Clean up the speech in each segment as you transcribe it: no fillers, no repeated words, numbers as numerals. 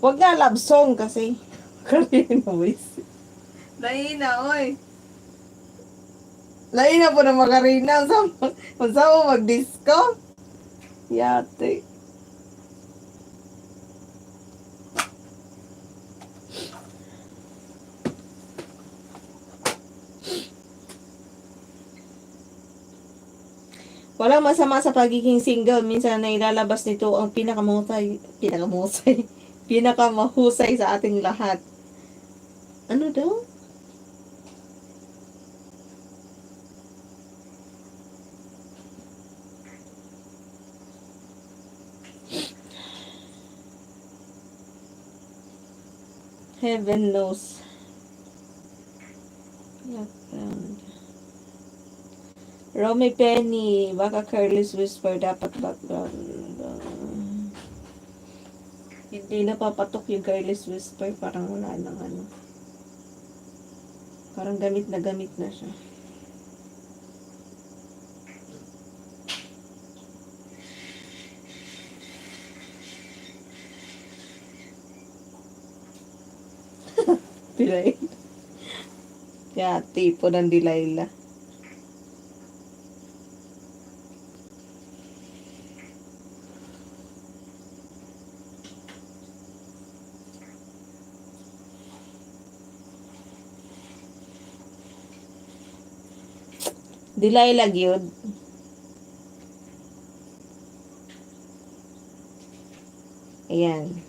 Wag nga love song kasi. Karina, boys. Lahina, oy. Lain na po na makarina. Ang mo mag-disco? Yate. Walang masama sa pagiging single. Minsan na ilalabas nito ang pinakamahusay sa ating lahat. Ano daw? Heaven knows. Background. Romy Penny, baka Careless Whisper, dapat background. Hindi napapatok yung Careless Whisper, parang wala nang ano. Parang gamit na siya. Pilay. Yeah, tipo ng Delilah. Delilah gyud. Ayan.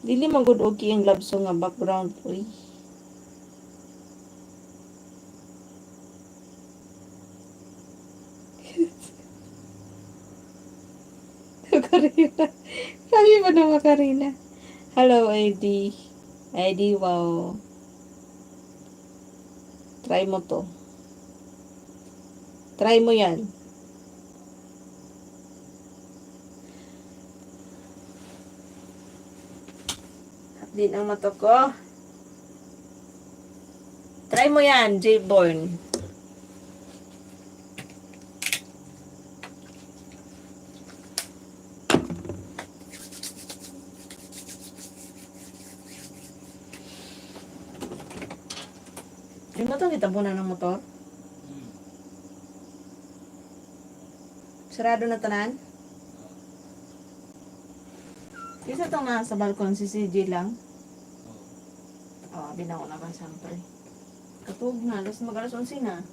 Dili man gud okay ang love song nga background, uy. Karina. Sabi mo naman, Karina. Hello, ID. ID, wow. Try mo to. Try mo yan. Din ang mata ko. Try mo yan, J-Born. Yung motor, itabunan ng motor. Sarado na tanan. Isa itong nasa balkon, si CJ lang. Di na ako nakasampay. Katug na, mag-alas 11 na.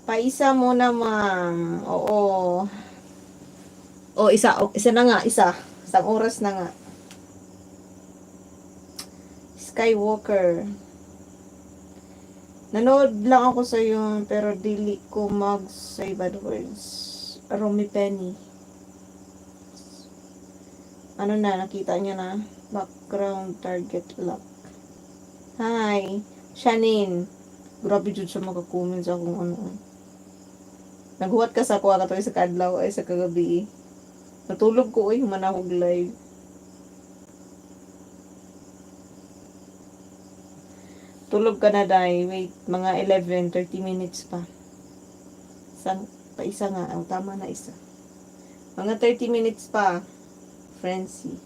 Paisa muna, ma'am. Oo. Isa na nga, isa. Isang oras na nga. Skywalker. Nanood lang ako sa yung pero dili ko mag-say bad words. Romy Penny. Ano na, nakita niya na. Background target lock. Hi. Shanine. Grabe jud siya maka-comment sa kung ano. Naghuwat ka sa kuha ka to sa kadlaw ay sa kagabi. Natulog ko manahog live. Tulog ka na, Day. Wait, mga 11, 30 minutes pa. Isa nga. Ang tama na isa. Mga 30 minutes pa. Frenzy.